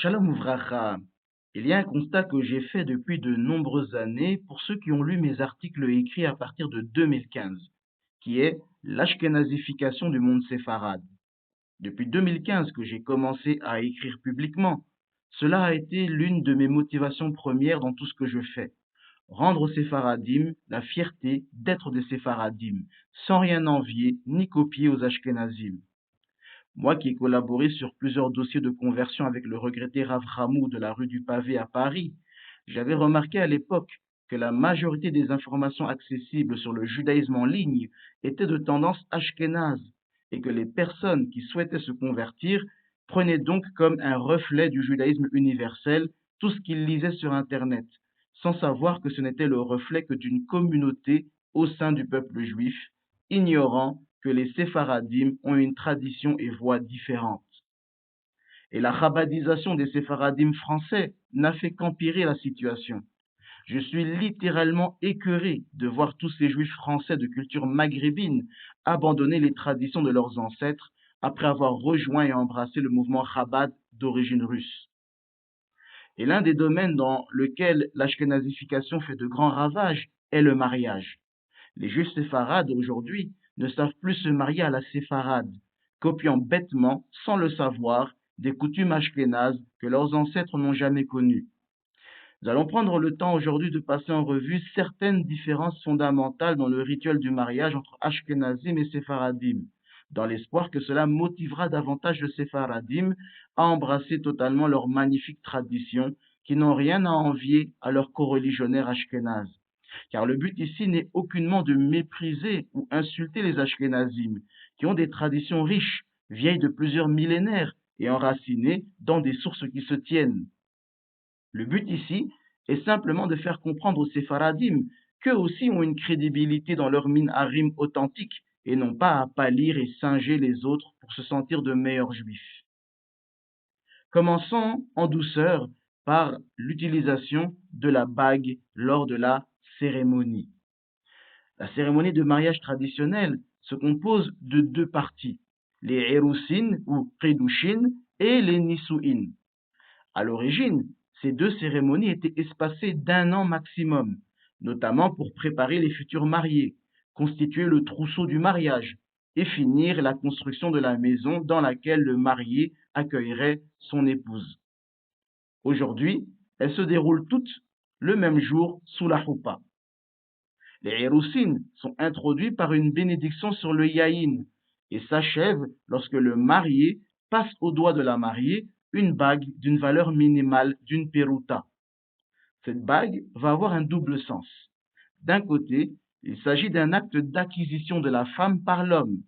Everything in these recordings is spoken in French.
Shalom Ouvracha. Il y a un constat que j'ai fait depuis de nombreuses années pour ceux qui ont lu mes articles écrits à partir de 2015, qui est l'ashkénazification du monde séfarade. Depuis 2015 que j'ai commencé à écrire publiquement, cela a été l'une de mes motivations premières dans tout ce que je fais. Rendre aux séfaradim la fierté d'être des séfaradim, sans rien envier ni copier aux ashkénazim. Moi qui ai collaboré sur plusieurs dossiers de conversion avec le regretté Rav Hamou de la rue du Pavé à Paris, j'avais remarqué à l'époque que la majorité des informations accessibles sur le judaïsme en ligne étaient de tendance ashkénaze et que les personnes qui souhaitaient se convertir prenaient donc comme un reflet du judaïsme universel tout ce qu'ils lisaient sur Internet, sans savoir que ce n'était le reflet que d'une communauté au sein du peuple juif, ignorant que les séfaradim ont une tradition et voix différentes. Et la chabadisation des séfaradim français n'a fait qu'empirer la situation. Je suis littéralement écœuré de voir tous ces juifs français de culture maghrébine abandonner les traditions de leurs ancêtres après avoir rejoint et embrassé le mouvement Chabad d'origine russe. Et l'un des domaines dans lequel l'ashkénazification fait de grands ravages est le mariage. Les juifs séfarades aujourd'hui ne savent plus se marier à la séfarade, copiant bêtement, sans le savoir, des coutumes ashkénazes que leurs ancêtres n'ont jamais connues. Nous allons prendre le temps aujourd'hui de passer en revue certaines différences fondamentales dans le rituel du mariage entre ashkénazim et séfaradim, dans l'espoir que cela motivera davantage le séfaradim à embrasser totalement leurs magnifiques traditions qui n'ont rien à envier à leurs coreligionnaires ashkénazes. Car le but ici n'est aucunement de mépriser ou insulter les ashkénazim, qui ont des traditions riches, vieilles de plusieurs millénaires et enracinées dans des sources qui se tiennent. Le but ici est simplement de faire comprendre aux séfaradim qu'eux aussi ont une crédibilité dans leur minharim authentique et non pas à pâlir et singer les autres pour se sentir de meilleurs juifs. Commençons en douceur par l'utilisation de la bague lors de la cérémonie. La cérémonie de mariage traditionnelle se compose de deux parties, les Erusin ou Kedushin et les Nisuin. À l'origine, ces deux cérémonies étaient espacées d'1 an maximum, notamment pour préparer les futurs mariés, constituer le trousseau du mariage et finir la construction de la maison dans laquelle le marié accueillerait son épouse. Aujourd'hui, elles se déroulent toutes le même jour sous la choupa. Les Héroussines sont introduits par une bénédiction sur le yaïn et s'achèvent lorsque le marié passe au doigt de la mariée une bague d'une valeur minimale d'une peruta. Cette bague va avoir un double sens. D'un côté, il s'agit d'un acte d'acquisition de la femme par l'homme.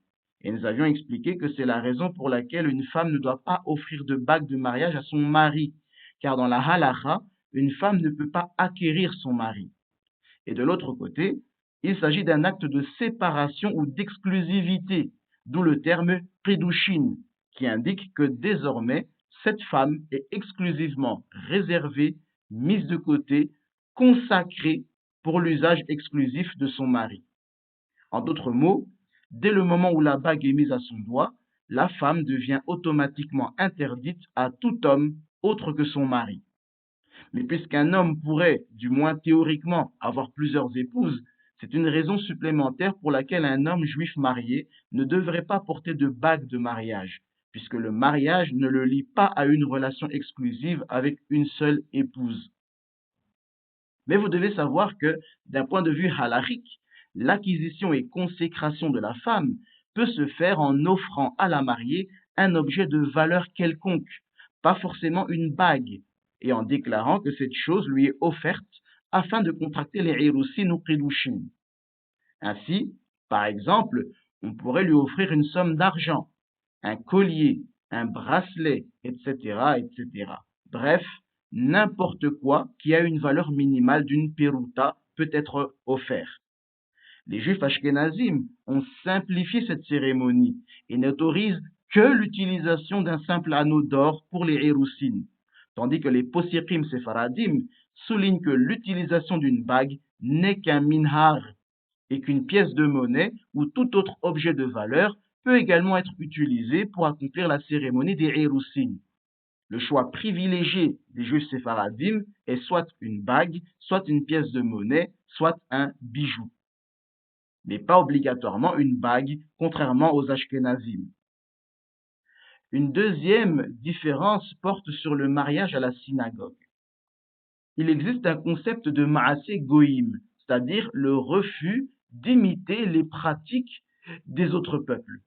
Et nous avions expliqué que c'est la raison pour laquelle une femme ne doit pas offrir de bague de mariage à son mari, car dans la halacha, une femme ne peut pas acquérir son mari. Et de l'autre côté, il s'agit d'un acte de séparation ou d'exclusivité, d'où le terme kedushin, qui indique que désormais, cette femme est exclusivement réservée, mise de côté, consacrée pour l'usage exclusif de son mari. En d'autres mots, dès le moment où la bague est mise à son doigt, la femme devient automatiquement interdite à tout homme autre que son mari. Mais puisqu'un homme pourrait, du moins théoriquement, avoir plusieurs épouses, c'est une raison supplémentaire pour laquelle un homme juif marié ne devrait pas porter de bague de mariage, puisque le mariage ne le lie pas à une relation exclusive avec une seule épouse. Mais vous devez savoir que, d'un point de vue halachique, l'acquisition et consécration de la femme peut se faire en offrant à la mariée un objet de valeur quelconque, pas forcément une bague, et en déclarant que cette chose lui est offerte afin de contracter les Héroussines ou Kedushin. Ainsi, par exemple, on pourrait lui offrir une somme d'argent, un collier, un bracelet, etc., etc. Bref, n'importe quoi qui a une valeur minimale d'une peruta peut être offert. Les juifs ashkénazim ont simplifié cette cérémonie et n'autorisent que l'utilisation d'un simple anneau d'or pour les Héroussines, tandis que les posirkim séfaradim soulignent que l'utilisation d'une bague n'est qu'un minhar et qu'une pièce de monnaie ou tout autre objet de valeur peut également être utilisé pour accomplir la cérémonie des Héroussines. Le choix privilégié des juifs séfaradim est soit une bague, soit une pièce de monnaie, soit un bijou, mais pas obligatoirement une bague, contrairement aux ashkénazim. Une deuxième différence porte sur le mariage à la synagogue. Il existe un concept de ma'aseh goïm, c'est-à-dire le refus d'imiter les pratiques des autres peuples.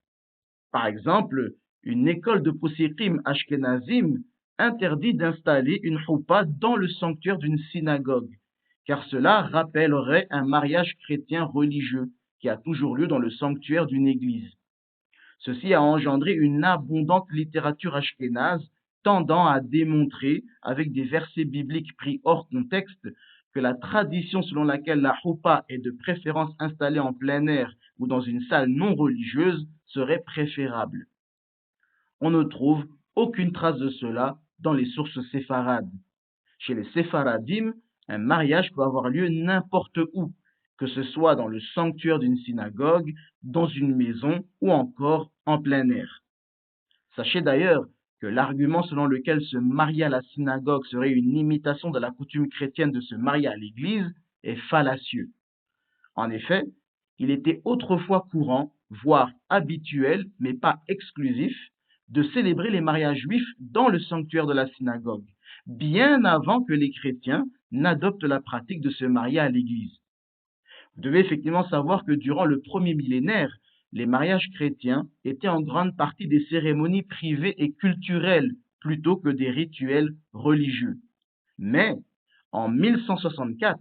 Par exemple, une école de possikim ashkenazim interdit d'installer une choupa dans le sanctuaire d'une synagogue, car cela rappellerait un mariage chrétien religieux qui a toujours lieu dans le sanctuaire d'une église. Ceci a engendré une abondante littérature ashkénaze tendant à démontrer, avec des versets bibliques pris hors contexte, que la tradition selon laquelle la choupa est de préférence installée en plein air ou dans une salle non religieuse serait préférable. On ne trouve aucune trace de cela dans les sources séfarades. Chez les séfaradim, un mariage peut avoir lieu n'importe où, que ce soit dans le sanctuaire d'une synagogue, dans une maison ou encore en plein air. Sachez d'ailleurs que l'argument selon lequel se marier à la synagogue serait une imitation de la coutume chrétienne de se marier à l'église est fallacieux. En effet, il était autrefois courant, voire habituel, mais pas exclusif, de célébrer les mariages juifs dans le sanctuaire de la synagogue, bien avant que les chrétiens n'adoptent la pratique de se marier à l'église. Vous devez effectivement savoir que durant le premier millénaire, les mariages chrétiens étaient en grande partie des cérémonies privées et culturelles plutôt que des rituels religieux. Mais, en 1164,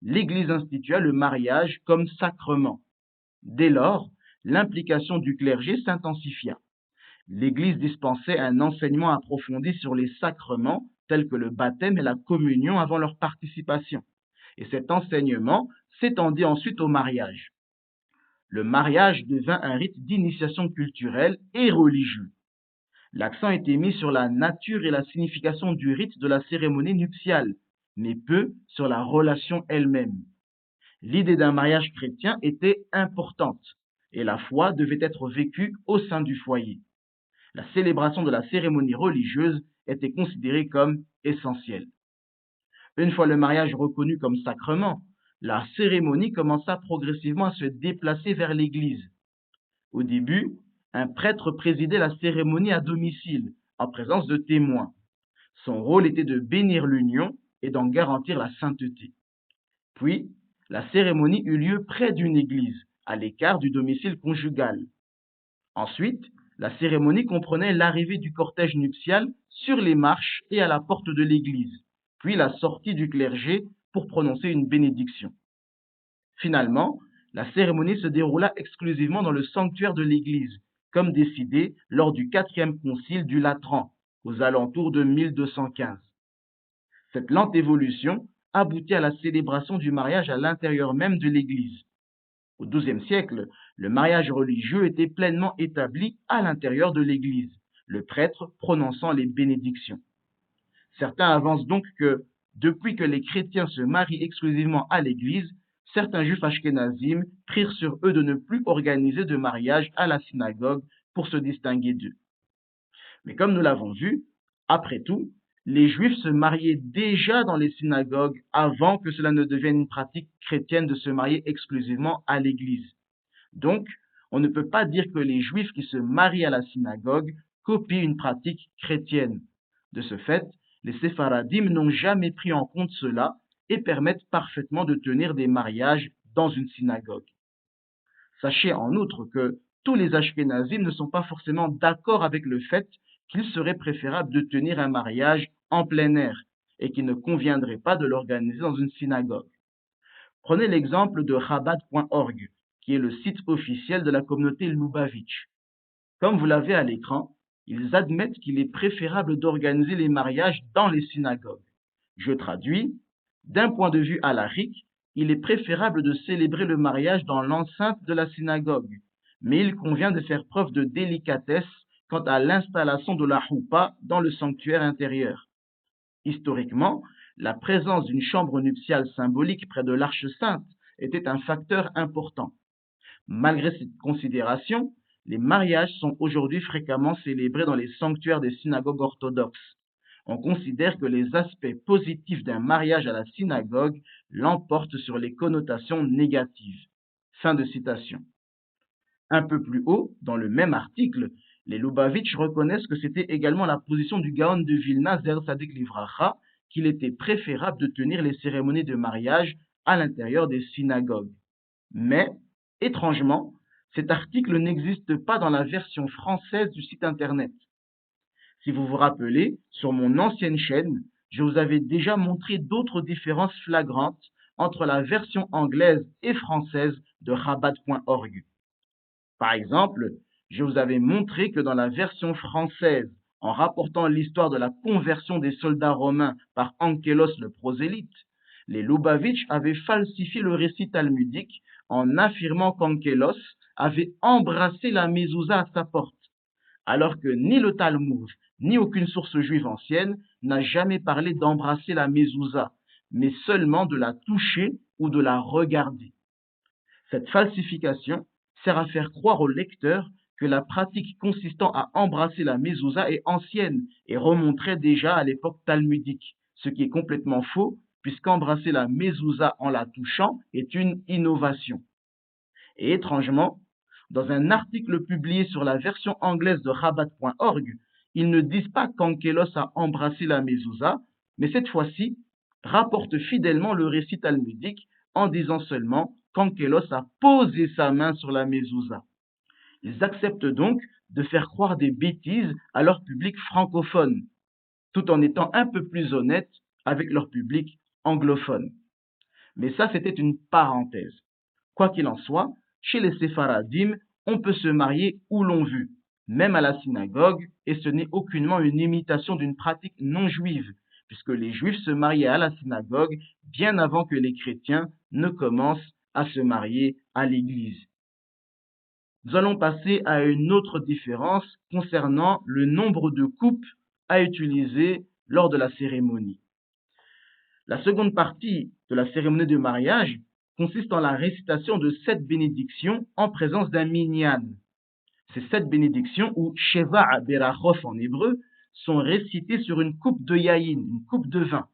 l'Église institua le mariage comme sacrement. Dès lors, l'implication du clergé s'intensifia. L'Église dispensait un enseignement approfondi sur les sacrements tels que le baptême et la communion avant leur participation. Et cet enseignement s'étendit ensuite au mariage. Le mariage devint un rite d'initiation culturelle et religieux. L'accent était mis sur la nature et la signification du rite de la cérémonie nuptiale, mais peu sur la relation elle-même. L'idée d'un mariage chrétien était importante et la foi devait être vécue au sein du foyer. La célébration de la cérémonie religieuse était considérée comme essentielle. Une fois le mariage reconnu comme sacrement, la cérémonie commença progressivement à se déplacer vers l'église. Au début, un prêtre présidait la cérémonie à domicile, en présence de témoins. Son rôle était de bénir l'union et d'en garantir la sainteté. Puis, la cérémonie eut lieu près d'une église, à l'écart du domicile conjugal. Ensuite, la cérémonie comprenait l'arrivée du cortège nuptial sur les marches et à la porte de l'église, puis la sortie du clergé pour prononcer une bénédiction. Finalement, la cérémonie se déroula exclusivement dans le sanctuaire de l'église, comme décidé lors du 4e concile du Latran, aux alentours de 1215. Cette lente évolution aboutit à la célébration du mariage à l'intérieur même de l'église. Au XIIe siècle, le mariage religieux était pleinement établi à l'intérieur de l'église, le prêtre prononçant les bénédictions. Certains avancent donc que, depuis que les chrétiens se marient exclusivement à l'église, certains juifs ashkénazim prirent sur eux de ne plus organiser de mariage à la synagogue pour se distinguer d'eux. Mais comme nous l'avons vu, après tout, les juifs se mariaient déjà dans les synagogues avant que cela ne devienne une pratique chrétienne de se marier exclusivement à l'église. Donc, on ne peut pas dire que les juifs qui se marient à la synagogue copient une pratique chrétienne. De ce fait, les séfaradim n'ont jamais pris en compte cela et permettent parfaitement de tenir des mariages dans une synagogue. Sachez en outre que tous les ashkénazim ne sont pas forcément d'accord avec le fait qu'il serait préférable de tenir un mariage en plein air et qu'il ne conviendrait pas de l'organiser dans une synagogue. Prenez l'exemple de Chabad.org, qui est le site officiel de la communauté Lubavitch. Comme vous l'avez à l'écran, ils admettent qu'il est préférable d'organiser les mariages dans les synagogues. Je traduis, d'un point de vue halachique, il est préférable de célébrer le mariage dans l'enceinte de la synagogue, mais il convient de faire preuve de délicatesse quant à l'installation de la choupa dans le sanctuaire intérieur. Historiquement, la présence d'une chambre nuptiale symbolique près de l'arche sainte était un facteur important. Malgré cette considération, les mariages sont aujourd'hui fréquemment célébrés dans les sanctuaires des synagogues orthodoxes. On considère que les aspects positifs d'un mariage à la synagogue l'emportent sur les connotations négatives. Fin de citation. Un peu plus haut, dans le même article, les Lubavitch reconnaissent que c'était également la position du Gaon de Vilna, Zer Sadik Livracha, qu'il était préférable de tenir les cérémonies de mariage à l'intérieur des synagogues. Mais, étrangement, cet article n'existe pas dans la version française du site internet. Si vous vous rappelez, sur mon ancienne chaîne, je vous avais déjà montré d'autres différences flagrantes entre la version anglaise et française de Chabad.org. Par exemple, je vous avais montré que dans la version française, en rapportant l'histoire de la conversion des soldats romains par Ankelos le prosélyte, les Lubavitch avaient falsifié le récit talmudique en affirmant qu'Ankelos avait embrassé la mezouza à sa porte, alors que ni le Talmud, ni aucune source juive ancienne n'a jamais parlé d'embrasser la mezouza, mais seulement de la toucher ou de la regarder. Cette falsification sert à faire croire au lecteur que la pratique consistant à embrasser la mezouza est ancienne et remonterait déjà à l'époque talmudique, ce qui est complètement faux, puisqu'embrasser la mezouza en la touchant est une innovation. Et étrangement, dans un article publié sur la version anglaise de Chabad.org, ils ne disent pas qu'Ankelos a embrassé la mezouza, mais cette fois-ci, rapportent fidèlement le récit talmudique en disant seulement qu'Ankelos a posé sa main sur la mezouza. Ils acceptent donc de faire croire des bêtises à leur public francophone, tout en étant un peu plus honnêtes avec leur public anglophone. Mais ça, c'était une parenthèse. Quoi qu'il en soit, chez les séfaradim, on peut se marier où l'on veut, même à la synagogue, et ce n'est aucunement une imitation d'une pratique non juive, puisque les juifs se mariaient à la synagogue bien avant que les chrétiens ne commencent à se marier à l'église. Nous allons passer à une autre différence concernant le nombre de coupes à utiliser lors de la cérémonie. La seconde partie de la cérémonie de mariage consiste en la récitation de 7 bénédictions en présence d'un minyan. Ces 7 bénédictions, ou Sheva Berachot en hébreu, sont récitées sur une coupe de yaïn, une coupe de vin.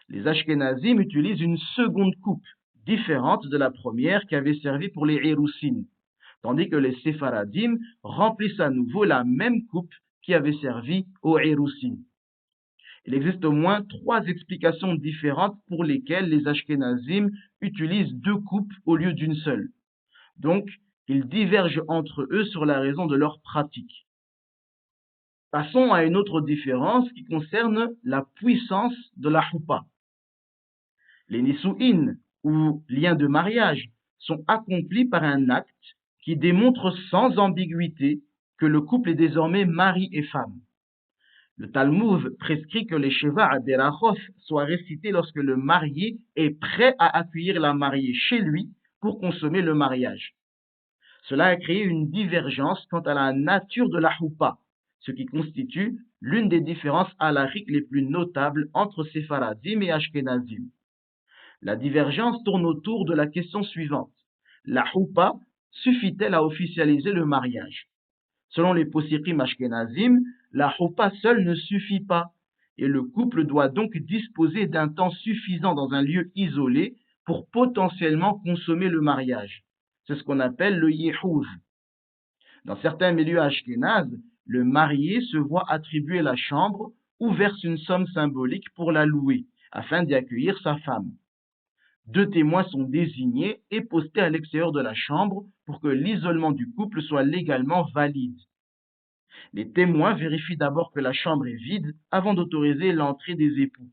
Les Ashkenazim utilisent une seconde coupe, différente de la première qui avait servi pour les Héroussim, tandis que les Séfaradim remplissent à nouveau la même coupe qui avait servi aux Héroussim. Il existe au moins 3 explications différentes pour lesquelles les Ashkenazim utilisent 2 coupes au lieu d'une seule. Donc, ils divergent entre eux sur la raison de leur pratique. Passons à une autre différence qui concerne la puissance de la choupa. Les nisu'in, ou liens de mariage, sont accomplis par un acte qui démontre sans ambiguïté que le couple est désormais mari et femme. Le Talmud prescrit que les Sheva Berachot soient récités lorsque le marié est prêt à accueillir la mariée chez lui pour consommer le mariage. Cela a créé une divergence quant à la nature de la choupa, ce qui constitue l'une des différences halachiques les plus notables entre Séfaradim et Ashkenazim. La divergence tourne autour de la question suivante. La choupa suffit-elle à officialiser le mariage? Selon les Posikim Ashkenazim, la choupa seule ne suffit pas, et le couple doit donc disposer d'un temps suffisant dans un lieu isolé pour potentiellement consommer le mariage. C'est ce qu'on appelle le yihouz. Dans certains milieux ashkénazes, le marié se voit attribuer la chambre ou verse une somme symbolique pour la louer, afin d'y accueillir sa femme. 2 témoins sont désignés et postés à l'extérieur de la chambre pour que l'isolement du couple soit légalement valide. Les témoins vérifient d'abord que la chambre est vide avant d'autoriser l'entrée des époux.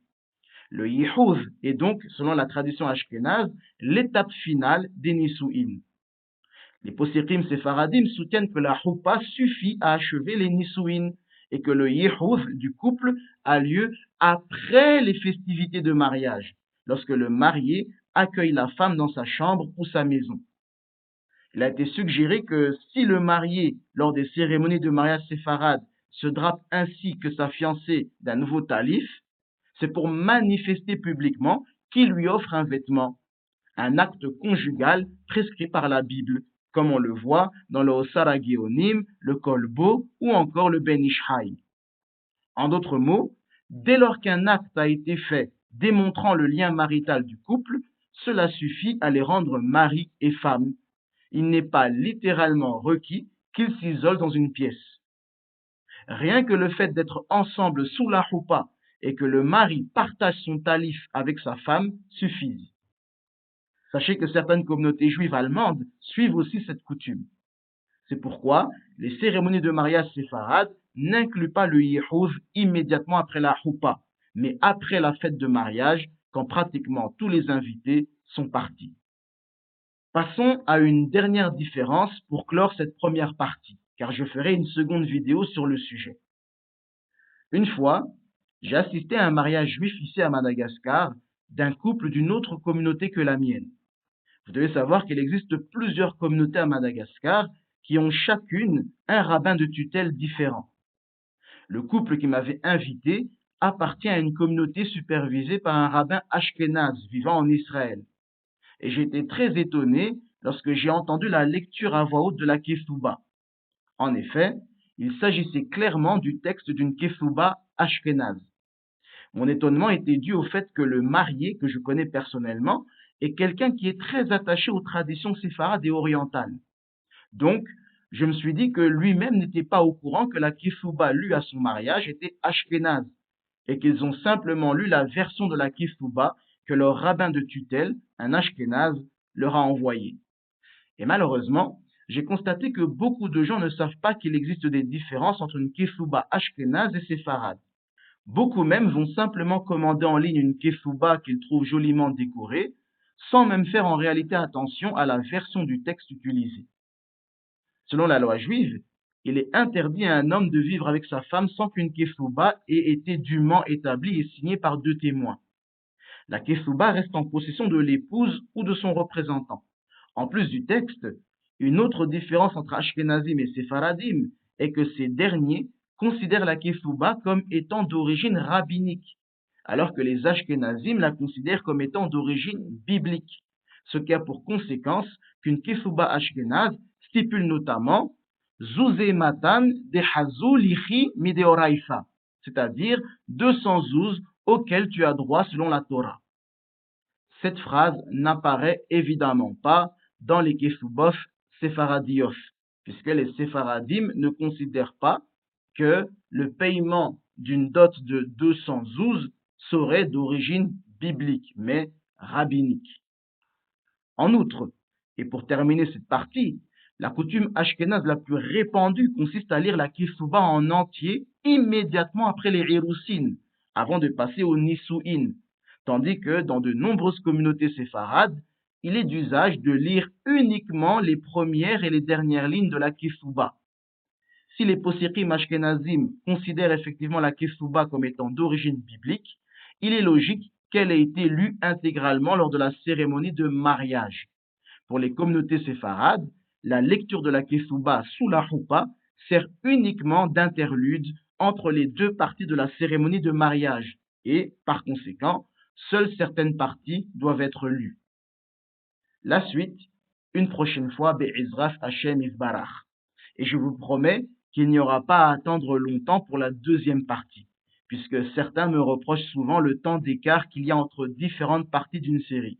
Le yihouz est donc, selon la tradition ashkénaze, l'étape finale des nisu'in. Les Posikim séfaradim soutiennent que la choupa suffit à achever les nisu'in et que le yihouz du couple a lieu après les festivités de mariage, lorsque le marié accueille la femme dans sa chambre ou sa maison. Il a été suggéré que si le marié, lors des cérémonies de mariage séfarade, se drape ainsi que sa fiancée d'un nouveau talif, c'est pour manifester publiquement qu'il lui offre un vêtement, un acte conjugal prescrit par la Bible, comme on le voit dans le Osar HaGeonim, le Kolbo ou encore le Ben Ish Hai. En d'autres mots, Dès lors qu'un acte a été fait démontrant le lien marital du couple, cela suffit à les rendre mari et femme. Il n'est pas littéralement requis qu'ils s'isolent dans une pièce. Rien que le fait d'être ensemble sous la choupa et que le mari partage son talif avec sa femme suffisent. Sachez que certaines communautés juives allemandes suivent aussi cette coutume. C'est pourquoi les cérémonies de mariage séfarades n'incluent pas le yihouz immédiatement après la choupa, mais après la fête de mariage, quand pratiquement tous les invités sont partis. Passons à une dernière différence pour clore cette première partie, car je ferai une seconde vidéo sur le sujet. Une fois, j'ai assisté à un mariage juif ici à Madagascar d'un couple d'une autre communauté que la mienne. Vous devez savoir qu'il existe plusieurs communautés à Madagascar qui ont chacune un rabbin de tutelle différent. Le couple qui m'avait invité appartient à une communauté supervisée par un rabbin ashkénaze vivant en Israël. Et j'ai été très étonné lorsque j'ai entendu la lecture à voix haute de la Kefouba. En effet, il s'agissait clairement du texte d'une Kefouba ashkénaze. Mon étonnement était dû au fait que le marié, que je connais personnellement, est quelqu'un qui est très attaché aux traditions séfarades et orientales. Donc, je me suis dit que lui-même n'était pas au courant que la Kefouba lue à son mariage était ashkénaze et qu'ils ont simplement lu la version de la Kefouba que leur rabbin de tutelle, un ashkénaze, leur a envoyée. Et malheureusement, j'ai constaté que beaucoup de gens ne savent pas qu'il existe des différences entre une Kefouba ashkénaze et séfarade. Beaucoup même vont simplement commander en ligne une kefouba qu'ils trouvent joliment décorée, sans même faire en réalité attention à la version du texte utilisée. Selon la loi juive, il est interdit à un homme de vivre avec sa femme sans qu'une kefouba ait été dûment établie et signée par 2 témoins. La kefouba reste en possession de l'épouse ou de son représentant. En plus du texte, une autre différence entre Ashkenazim et Séfaradim est que ces derniers considèrent la kefouba comme étant d'origine rabbinique, alors que les Ashkenazim la considèrent comme étant d'origine biblique, ce qui a pour conséquence qu'une kefouba ashkénaze stipule notamment Zouzé matan de hazou lichi mideoraïfa, c'est-à-dire 200 zouz auxquels tu as droit selon la Torah. Cette phrase n'apparaît évidemment pas dans les kefoubof séfaradiof, puisque les séfaradim ne considèrent pas que le paiement d'une dot de 200 zouz serait d'origine biblique, mais rabbinique. En outre, et pour terminer cette partie, la coutume ashkénaze la plus répandue consiste à lire la kefouba en entier immédiatement après les hiroussines, avant de passer au nissouin, tandis que dans de nombreuses communautés séfarades, il est d'usage de lire uniquement les premières et les dernières lignes de la kefouba. Si les possérim ashkenazim considèrent effectivement la kefouba comme étant d'origine biblique, il est logique qu'elle ait été lue intégralement lors de la cérémonie de mariage. Pour les communautés séfarades, la lecture de la kefouba sous la choupa sert uniquement d'interlude entre les deux parties de la cérémonie de mariage et, par conséquent, seules certaines parties doivent être lues. La suite, une prochaine fois, Be'izraf Hashem Izbarach. Et je vous promets qu'il n'y aura pas à attendre longtemps pour la deuxième partie, puisque certains me reprochent souvent le temps d'écart qu'il y a entre différentes parties d'une série.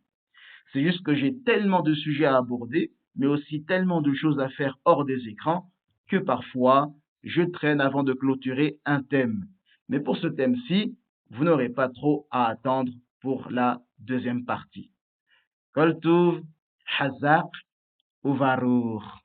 C'est juste que j'ai tellement de sujets à aborder, mais aussi tellement de choses à faire hors des écrans, que parfois, je traîne avant de clôturer un thème. Mais pour ce thème-ci, vous n'aurez pas trop à attendre pour la deuxième partie. Kol Tuv, Hazak, Uvarour.